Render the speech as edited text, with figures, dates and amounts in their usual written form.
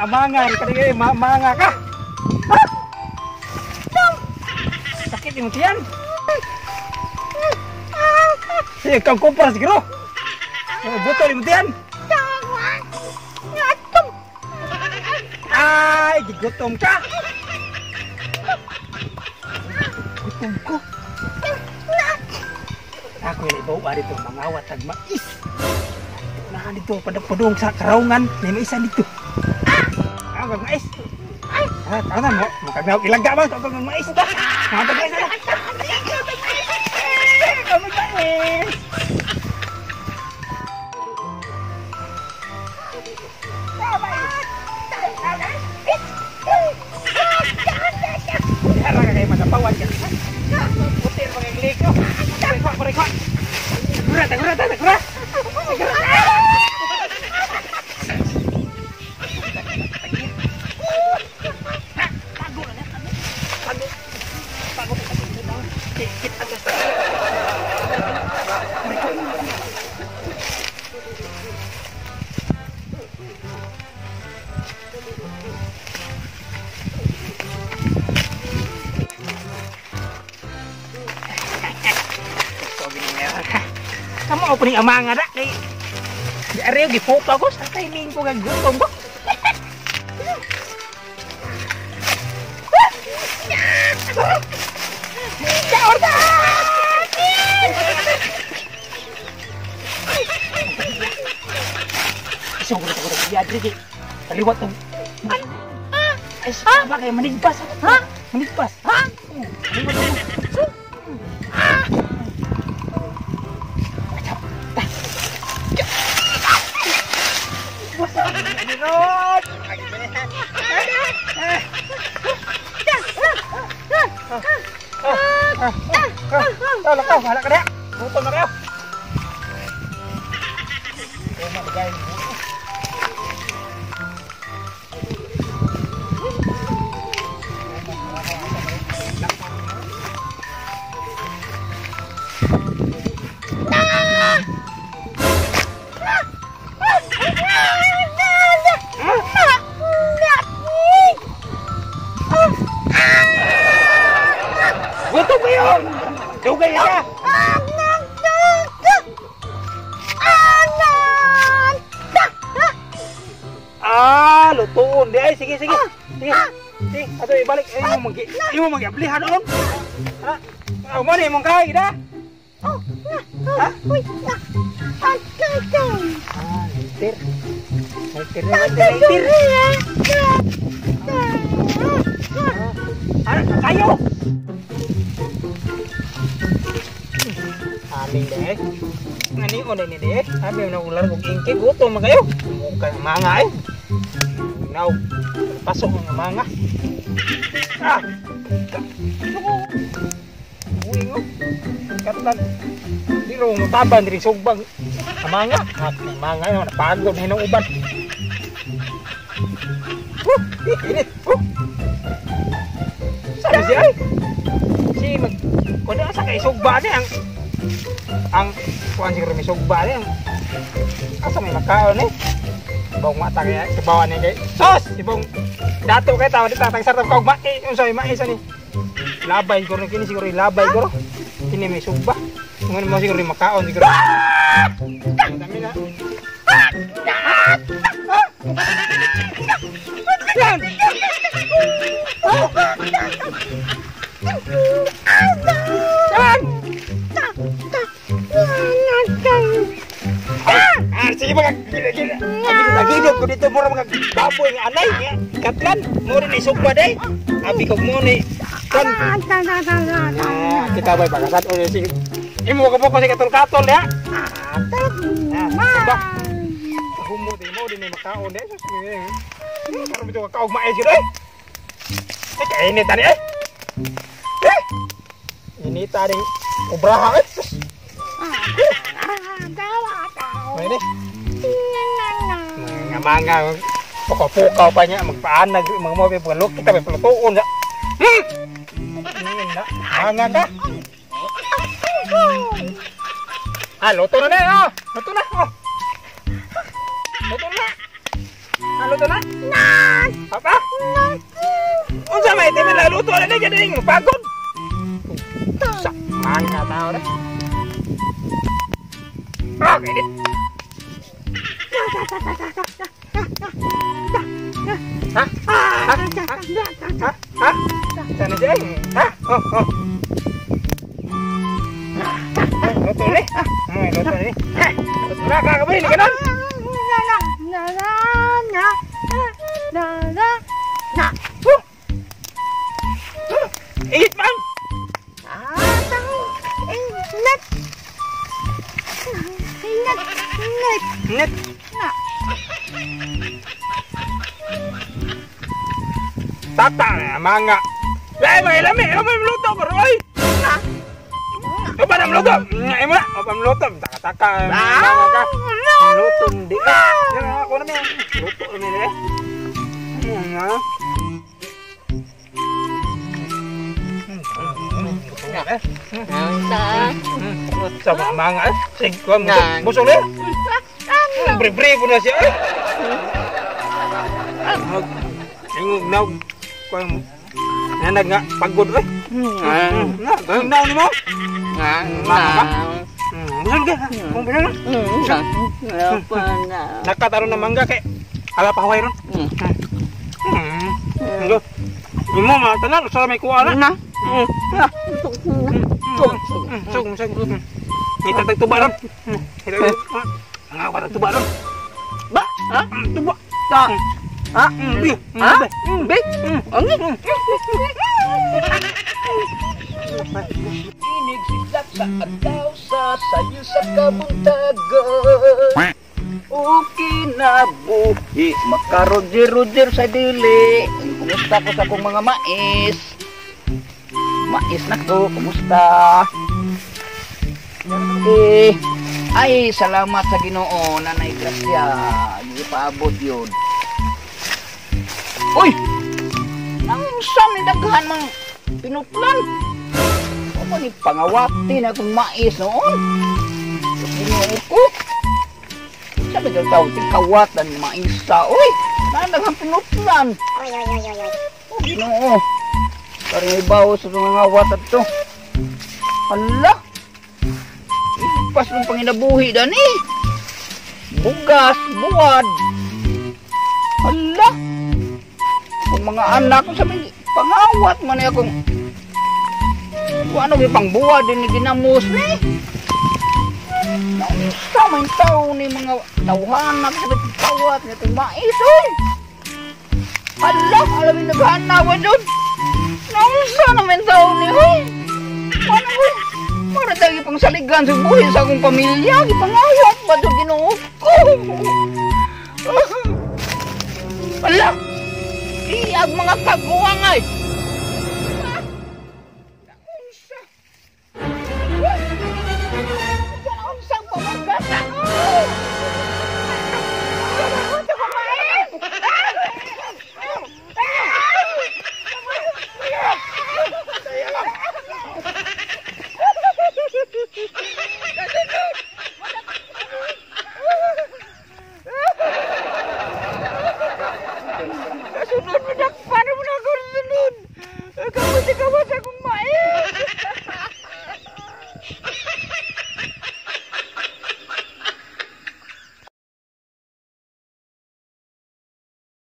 Amangan, kadang manga kah? Sakit yung tiyan. Sige, kang kumpras giro. Butol yung tiyan. Ay, gigutom ka. Gutom ko. Ako yung ibawa dito, mangawat at mais. Nah, dito, padang-padung sa karaungan, may maisan dito. Ang mais. Ah, tahu mo, makagnaw ilaga ba to ang mais ta. Mga bagay na. Kamu mais. Ara kay magapawan ka. Putir pagiglik ko. Rekod. Gura. Kamu opening amang ada kay di area gifoto ako sa timing ko gagutom ko. Siguro di adri di kaliwat to. Ay, apa kayak menigpas? Ha? Menigpas. Ha? Lang kau, halak ka na. Gutom na kayo. Gutom ba yun? Dugay ka! Lutuon di ay sige. Sige, ato ibalik imo mag-ablihan doon. Ha? Mo ni mong kay da. Ha? Litir. Kayo. Amin deh. Ngani ko din deh. Abi na ular kog ingke gutom kayo. Mukha manga eh. Now, pasok ng manga. Uy ngo. Katan. Di ro mo taban diri sugbang. Manga, manga yo napagod na hinong uban. Init. Sabi siya ay. Si mag kuno sa kay sugba ni ang kuan siguro may sugba ni ang asa may makaon eh. Ibang mata kaya sibawan ni kay sos ibang dato kay tawo dito tang sarap kog mai unsa mai sa ni labay siguro kini siguro labay siguro kini may sugba ngon mo siguro makaon siguro dami na sige mga gila-gila. Lagi-lagi ko dito mura mga baboy ng anay. katlan. Mo rin isugba day. Abi kog mo ni kan. Kita bay pagasan o si. Imo ka po kasi katol-katol ya. Ba. Humo di mo din makaon day. Karon bitaw ka kaog maay sila. Ini tadi ini tadi obraha ini manga pokok-pokok banyak magpaanag mga mo peluk kita pelutuon ya manga ka luto na oh luto na oh luto na luto na apa unsa may timin na luto na jadi ning pagod sa manga tao na ini hah sana sih oh luto ni luto ni luto na kakabili ka nun Eat man. Net. Tata manga. May lami luto ko roy. Apa nam luto? Imo na, apa luto? Taka-taka manga ka. Luto di. Ako na may luto ni eh. Sama manga sing kon busog ni. Bre-bre po na siya. Ingog na kon nanag nga pagod eh. Na, ginaw ni mo. Busog ka. Kung busog na. Nakataro na mangga kay ala pa haway ron. Ngo. Imo ma tanan sa may kuha na. Sug. Kita tag tuba ron. Nga ba tuba ron? Ba? Ha? Tuba. Ta. Ha? Bi. Ha? Bi. Angi. Inig siklap sa adlaw sa sayo sa kabuntagan. O kinabuhi makaroger-roger sa dili. Kumusta ko sa akong mga mais? Mais na ko, kumusta? Ay, salamat sa Ginoo, Nanay Gracia. Hindi paabot yun. Uy! Nang saan ni daghan mang pinutlan? Ako ni pangawati na akong mais noon. Ginoo ko. Sabi daw tao, tingkawat ang maisa. Uy! Nadaghang pinutlan. O Ginoo. Parang ibaw sa mga awat at to. Hala! Ipas ng panginabuhi dani. Bugas, buwad. Hala! Kung mga anak ko sabi, pangawat man niya kung ano may pangbuwad din ni ginamos ni. Nausa may tao ni mga tawhanak sabi, pangawat niya itong mais. Hala! Alam yung naghanawa doon. Nausa naman tao ni hoy. Ano hoy? Para tayo pang saligan sa buhay sa akong pamilya. Ipangawat ba ito Ginoo ko? Hala! Iyag mga kaguwang ay.